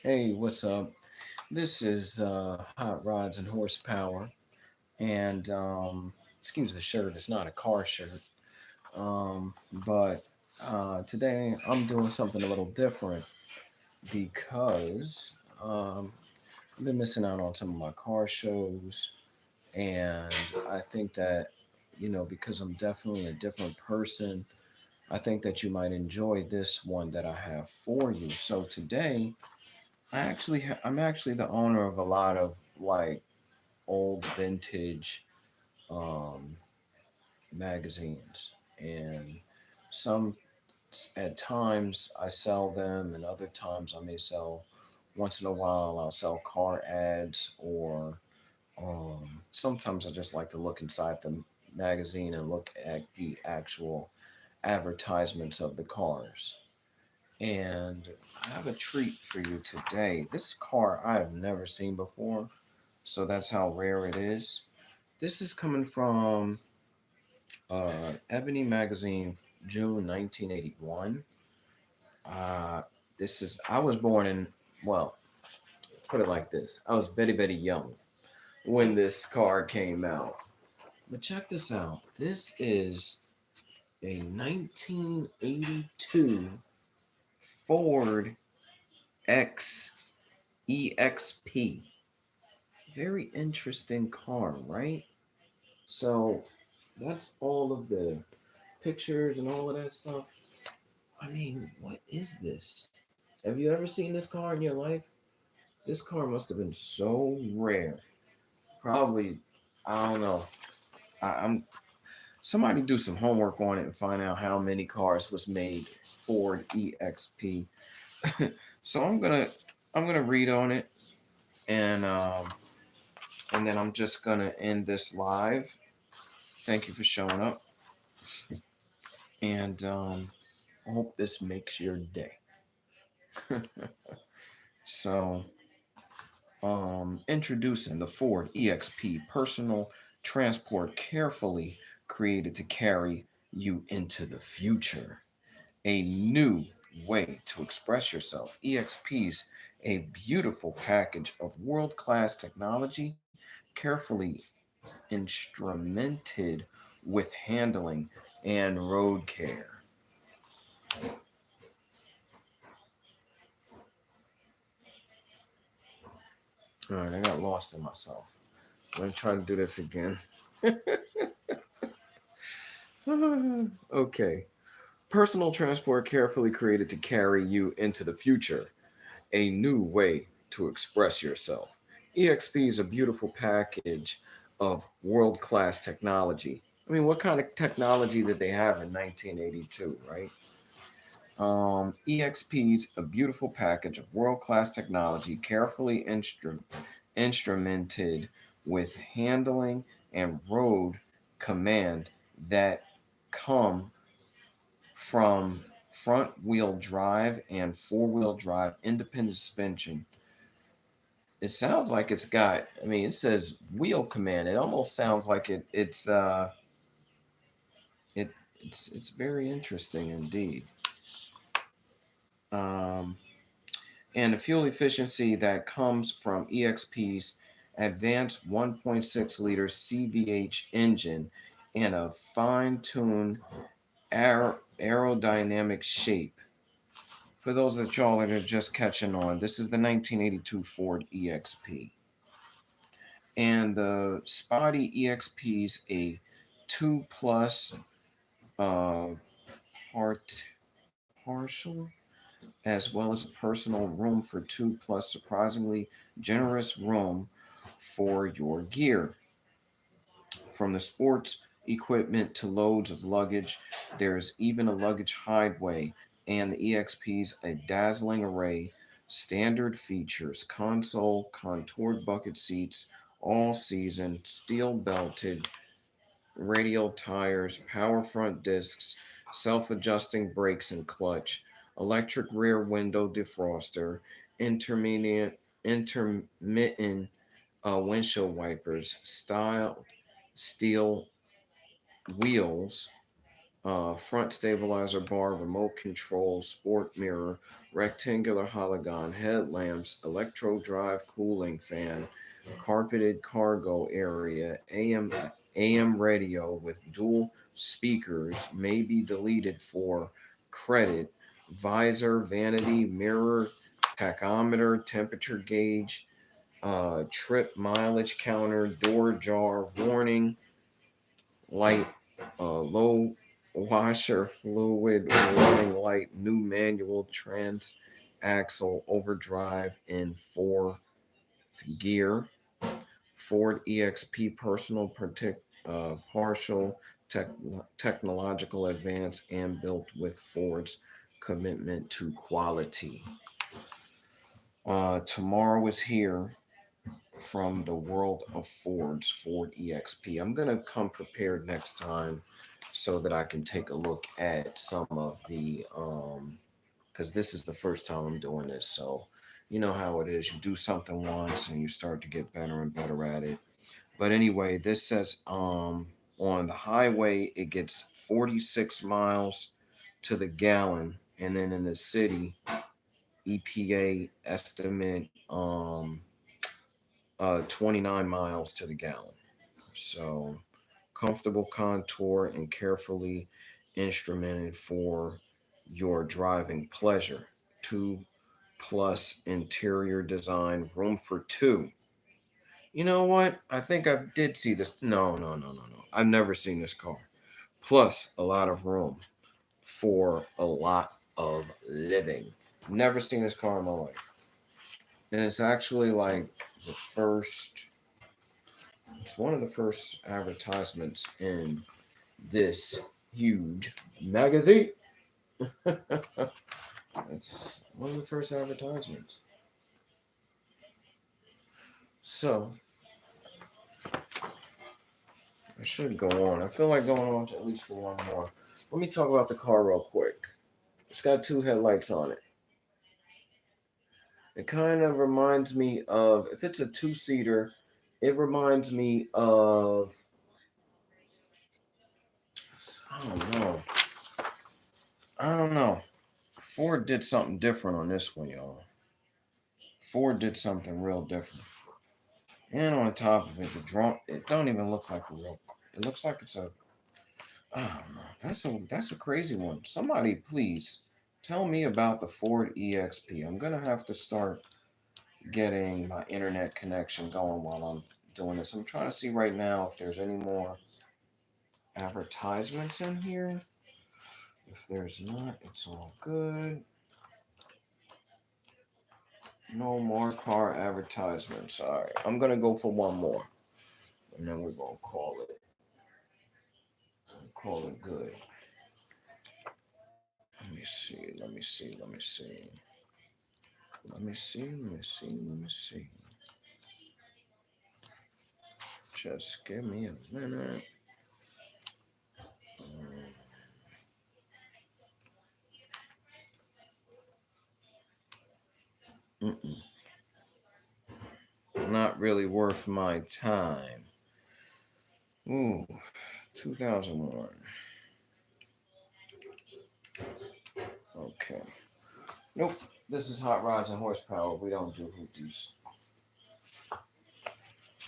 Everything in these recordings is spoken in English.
Hey, what's up? This is Hot Rods and Horsepower, and excuse the shirt, it's not a car shirt. But today I'm doing something a little different because I've been missing out on some of my car shows, and I think that, because I'm definitely a different person, I think that you might enjoy this one that I have for you. So today, I'm actually the owner of a lot of like old vintage um, magazines, and some at times I sell them, and other times I may sell. Once in a while, I'll sell car ads, or sometimes I just like to look inside the magazine and look at the actual advertisements of the cars. And I have a treat for you today. This car I have never seen before, so that's how rare it is. This is coming from Ebony Magazine, June 1981. Uh, I was born in, well, put it like this, I was very, very young when this car came out. But check this out. This is a 1982 Ford X EXP. Very interesting car, right? So that's all of the pictures and all of that stuff. I mean, what is this? Have you ever seen this car in your life? This car must have been so rare. Probably, I don't know. I'm somebody do some homework on it and find out how many cars was made Ford EXP. So I'm gonna read on it, and then I'm just gonna end this live. Thank you for showing up, and I hope this makes your day. So, introducing the Ford EXP personal transport carefully created to carry you into the future. A new way to express yourself. EXP's a beautiful package of world class technology, carefully instrumented with handling and road care. All right, I got lost in myself. I'm going to try to do this again. Okay. Personal transport carefully created to carry you into the future. A new way to express yourself. EXP is a beautiful package of world class technology. I mean, what kind of technology did they have in 1982, right? EXP is a beautiful package of world class technology, carefully instrumented with handling and road command that come from front wheel drive and four-wheel drive independent suspension. It sounds like it's got, I mean, it says wheel command. It almost sounds like it it's very interesting indeed. Um, and the fuel efficiency that comes from EXP's advanced 1.6 liter CVH engine and a fine-tuned aerodynamic shape. For those of y'all that are just catching on, this is the 1982 Ford EXP. And the Spotty EXP is a 2 plus uh, part partial, as well as personal room for 2 plus surprisingly generous room for your gear. From the sports equipment to loads of luggage, there's even a luggage hideaway, and the EXP's a dazzling array. Standard features console, contoured bucket seats, all season, steel belted, radial tires, power front discs, self adjusting brakes and clutch, electric rear window defroster, intermediate, intermittent windshield wipers, style, steel wheels, front stabilizer bar, remote control, sport mirror, rectangular halogen headlamps, electro drive cooling fan, carpeted cargo area, AM radio with dual speakers, may be deleted for credit, visor, vanity, mirror, tachometer, temperature gauge, trip mileage counter, door jar, warning, light, low washer fluid, warning light, new manual trans axle overdrive in fourth gear, Ford EXP personal partial tech, technological advance and built with Ford's commitment to quality. Tomorrow is here from the world of Ford's Ford EXP. I'm going to come prepared next time so that I can take a look at some of the because this is the first time I'm doing this. So you know how it is. You do something once and you start to get better and better at it. But anyway, this says on the highway it gets 46 miles to the gallon, and then in the city EPA estimate 29 miles to the gallon. So comfortable contour and carefully instrumented for your driving pleasure. Two plus interior design, room for two. You know what? I think I did see this. No, no, no, no, no. I've never seen this car. Plus a lot of room for a lot of living. Never seen this car in my life. And it's actually like the first, it's one of the first advertisements in this huge magazine. It's one of the first advertisements. So I should go on. I feel like going on to at least for one more. Let me talk about the car real quick. It's got two headlights on it. It kind of reminds me of, if it's a two-seater, it reminds me of, I don't know. I don't know. Ford did something different on this one, y'all. Ford did something real different. And on top of it, the drone, it don't even look like a real, it looks like it's a, I don't know. That's a crazy one. Somebody please tell me about the Ford EXP. I'm gonna have to start getting my internet connection going while I'm doing this. I'm trying to see right now if there's any more advertisements in here. If there's not, it's all good. No more car advertisements. All right, I'm gonna go for one more, and then we're gonna call it good. Let me see. Let me see. Let me see. Let me see. Let me see. Let me see. Just give me a minute. Mm-mm. Not really worth my time. Ooh, 2001. Okay. Nope. This is Hot Rods and Horsepower. We don't do hoopties.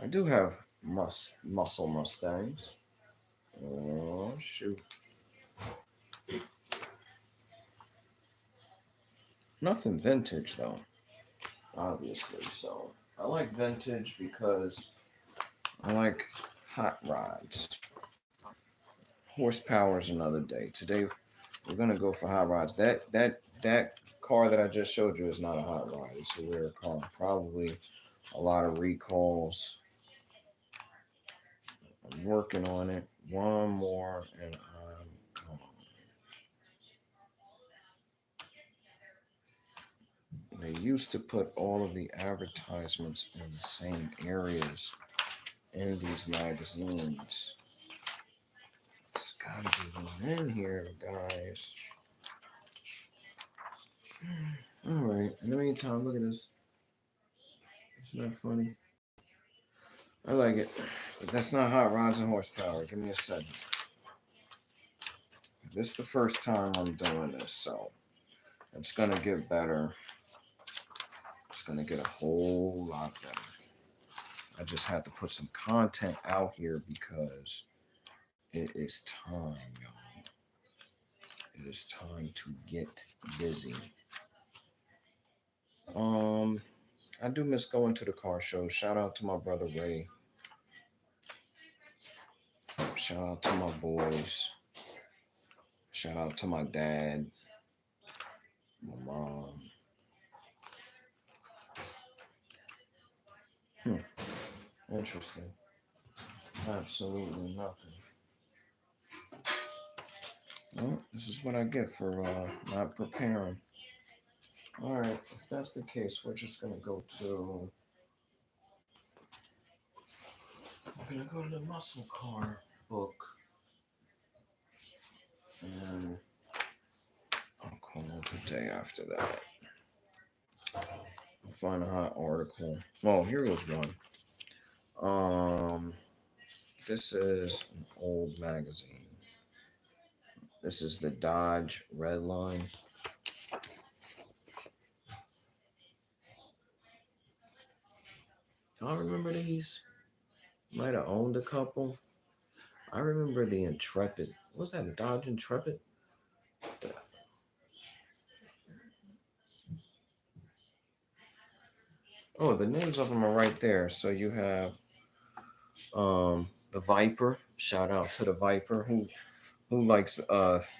I do have muscle Mustangs. Oh, shoot. Nothing vintage, though, obviously. So I like vintage because I like hot rods. Horsepower is another day. Today we're gonna go for hot rods. That car that I just showed you is not a hot rod. It's a rare car. Probably a lot of recalls. I'm working on it. One more, and I'm gone. They used to put all of the advertisements in the same areas in these magazines. It's gotta be one in here, guys. All right. In the meantime, look at this. Isn't that funny? I like it. But that's not hot rods and horsepower. Give me a second. this is the first time I'm doing this, so it's gonna get better. It's gonna get a whole lot better. I just have to put some content out here because it is time, y'all. It is time to get busy. I do miss going to the car show. Shout out to my brother Ray. Shout out to my boys. Shout out to my dad, my mom. Interesting. Absolutely nothing. Well, this is what I get for not preparing. All right, if that's the case, we're just gonna go to. We're gonna go to the muscle car book, and I'll call it the day after that. I'll find a hot article. Well, here was one. This is an old magazine. This is the Dodge Redline. Y'all remember these? Might have owned a couple. I remember the Intrepid. What was that, the Dodge Intrepid? Oh, the names of them are right there. So you have the Viper. Shout out to the Viper. Who likes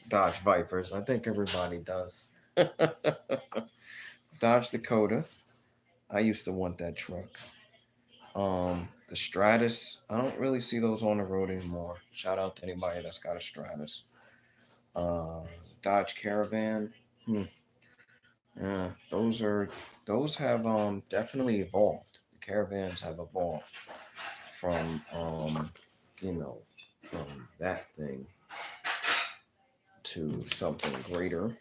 Dodge Vipers? I think everybody does. Dodge Dakota. I used to want that truck. The Stratus. I don't really see those on the road anymore. Shout out to anybody that's got a Stratus. Uh, Dodge Caravan. Yeah, those have definitely evolved. The Caravans have evolved from you know from that thing to something greater.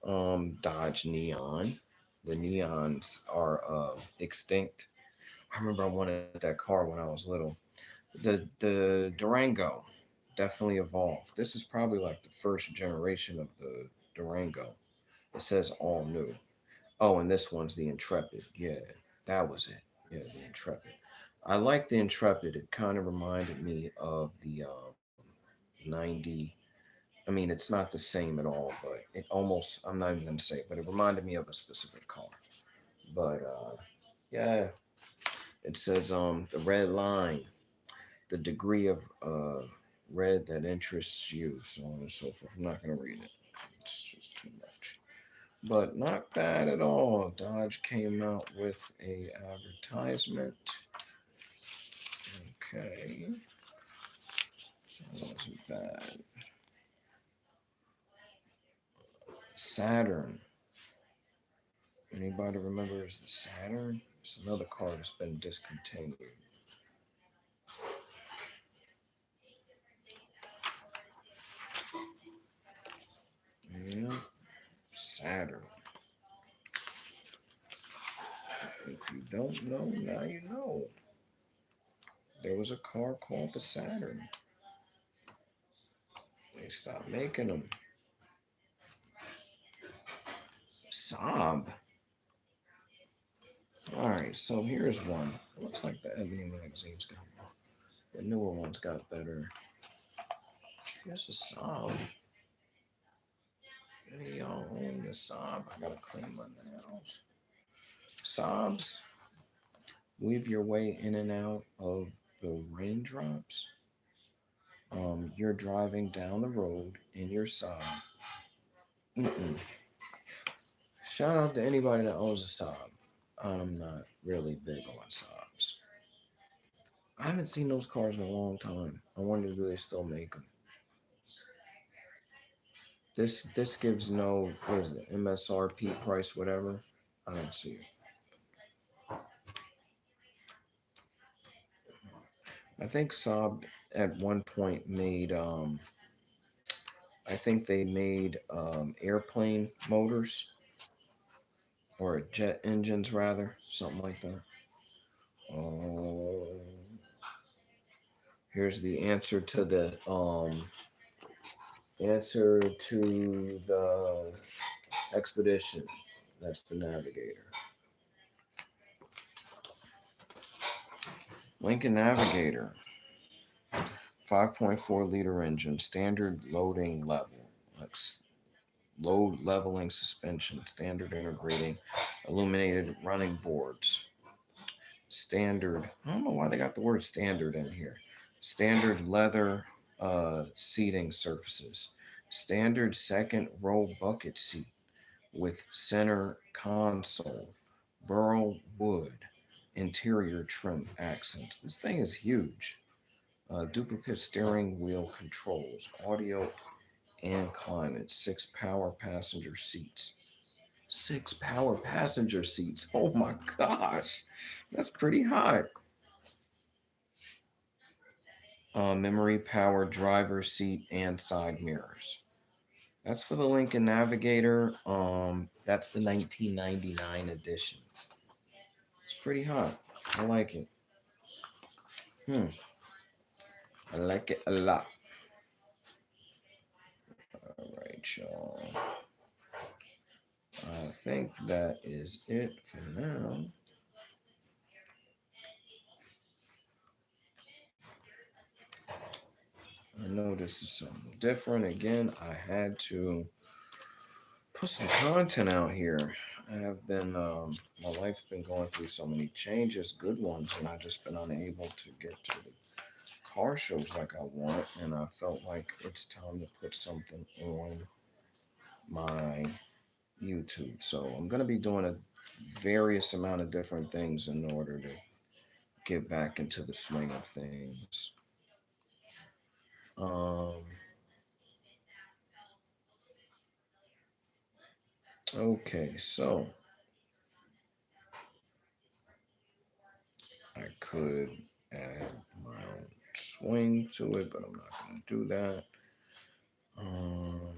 Dodge Neon. The Neons are extinct. I remember I wanted that car when I was little. The Durango definitely evolved. This is probably like the first generation of the Durango. It says all new. Oh, and this one's the Intrepid. Yeah, that was it. Yeah, the Intrepid. I like the Intrepid. It kind of reminded me of the 90. I mean, it's not the same at all, but it almost, I'm not even going to say it, but it reminded me of a specific car. But yeah, it says the red line, the degree of red that interests you, so on and so forth. I'm not going to read it. It's just too much. But not bad at all. Dodge came out with a advertisement. Okay. That wasn't bad. Saturn. Anybody remembers the Saturn? It's another car that's been discontinued. Yeah, Saturn. If you don't know, now you know. There was a car called the Saturn. They stopped making them. Saab. All right, so here's one. It looks like the Ebony magazine's got the newer ones got better. Here's a Saab. Any of y'all own the Saab? I gotta clean my nails. Saabs, weave your way in and out of the raindrops. You're driving down the road in your Saab. Mm-mm. Shout out to anybody that owns a Saab. I'm not really big on Saabs. I haven't seen those cars in a long time. I wonder do they still make them. This gives no, what is it, MSRP price, whatever. I don't see it. I think Saab at one point made I think they made airplane motors or jet engines rather, something like that. Here's the answer to the Answer to the expedition. That's the Navigator. Lincoln Navigator, 5.4-liter engine, standard loading level, load leveling suspension, standard integrating, illuminated running boards, standard. I don't know why they got the word standard in here. Standard leather seating surfaces, standard second row bucket seat with center console, burl wood, interior trim accents. This thing is huge. Duplicate steering wheel controls, audio and climate, 6 power passenger seats. 6 power passenger seats. Oh my gosh, that's pretty hot. Memory power driver seat and side mirrors. That's for the Lincoln Navigator. That's the 1999 edition. It's pretty hot. I like it. I like it a lot. All right, y'all. I think that is it for now. I know this is something different. Again, I had to put some content out here. I have been, my life's been going through so many changes, good ones, and I've just been unable to get to the car shows like I want. And I felt like it's time to put something on my YouTube. So I'm going to be doing a various amount of different things in order to get back into the swing of things. Um, okay, so I could add my own swing to it, but I'm not going to do that. All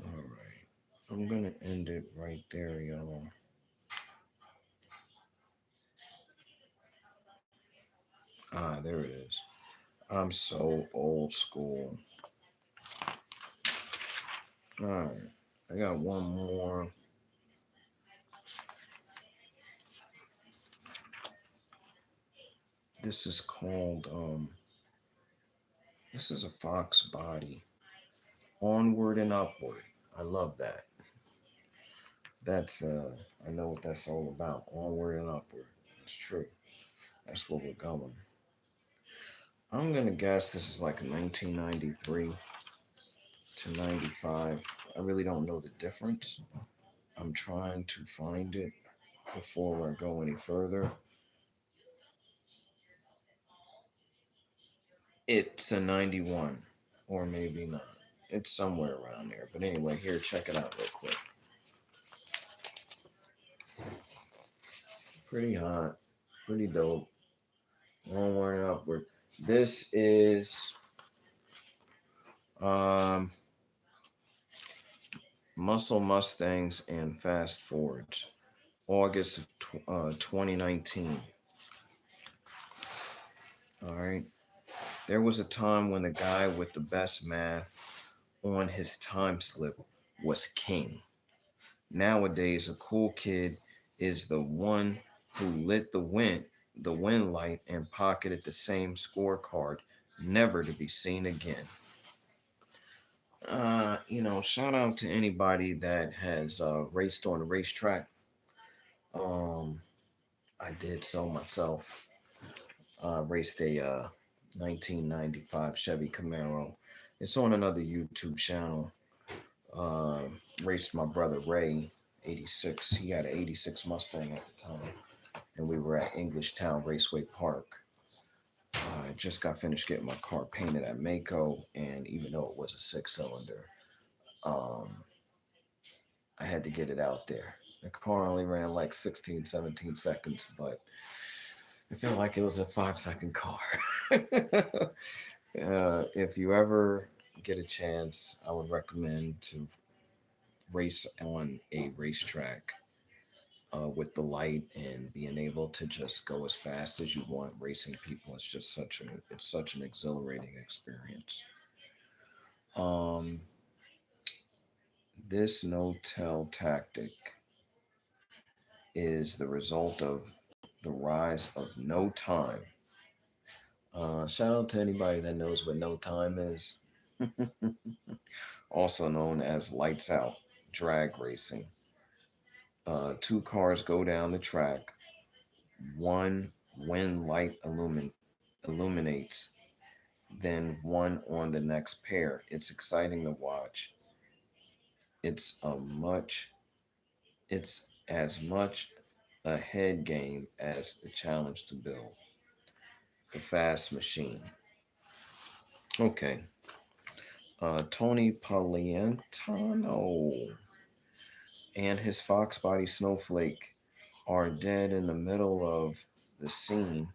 right, I'm going to end it right there, y'all. Ah, there it is. I'm so old school. All right, I got one more. This is called this is a Fox body. Onward and upward. I love that. That's I know what that's all about. Onward and upward. It's true. That's where we're going. I'm gonna guess this is like a 1993 to 95. I really don't know the difference. I'm trying to find it before I go any further. It's a 91, or maybe not. It's somewhere around there. But anyway, here, check it out real quick. Pretty hot, pretty dope. Onward and upward. This is Muscle Mustangs and Fast Fords, August of 2019. All right. There was a time when the guy with the best math on his time slip was king. Nowadays, a cool kid is the one who lit the wind light and pocketed the same scorecard, never to be seen again. Shout out to anybody that has raced on a racetrack. Um, I did so myself. Raced a 1995 Chevy Camaro. It's on another YouTube channel. Raced my brother Ray, 86. He had an 86 Mustang at the time. And we were at Englishtown Raceway Park. I just got finished getting my car painted at Mako, and even though it was a 6-cylinder, I had to get it out there. The car only ran like 16, 17 seconds, but it felt like it was a 5-second car. If you ever get a chance, I would recommend to race on a racetrack. with the light and being able to just go as fast as you want. Racing people is just such an exhilarating experience. Um, this no-tell tactic is the result of the rise of no time. Shout out to anybody that knows what no time is, also known as lights out drag racing. Two cars go down the track. One when light illuminates, then one on the next pair. It's exciting to watch. It's a much it's as much a head game as the challenge to build the fast machine. Okay. Tony Poliantano and his Fox Body Snowflake are dead in the middle of the scene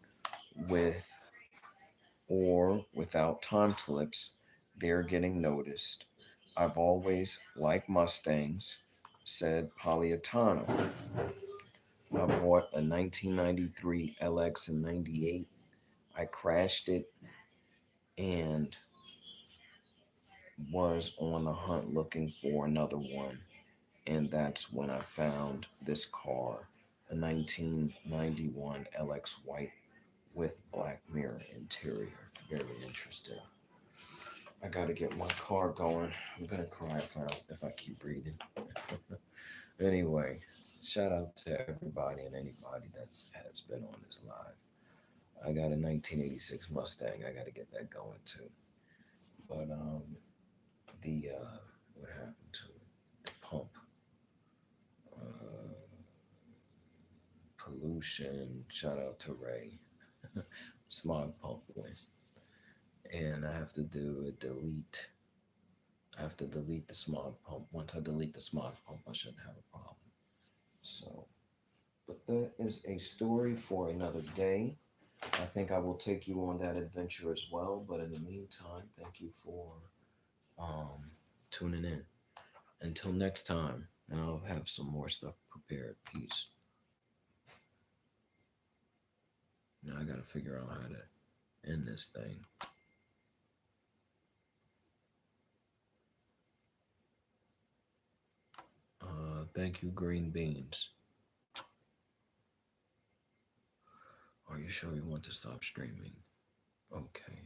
with or without time slips. They're getting noticed. I've always liked Mustangs, said Poliatano. I bought a 1993 LX in 98. I crashed it and was on the hunt looking for another one. And that's when I found this car, a 1991 LX White with black mirror interior. Very interesting. I gotta get my car going. I'm gonna cry if I keep reading. Anyway, shout out to everybody and anybody that has been on this live. I got a 1986 Mustang. I gotta get that going too. But the what happened to it? The pump, uh, pollution. Shout out to Ray. Smog pump went, and I have to do a delete. I have to delete the smog pump. Once I delete the smog pump, I shouldn't have a problem. So, but that is a story for another day. I think I will take you on that adventure as well. But in the meantime, thank you for um, tuning in. Until next time, and I'll have some more stuff prepared. Peace. Now I gotta figure out how to end this thing. Thank you, Green Beans. Are you sure you want to stop streaming? Okay.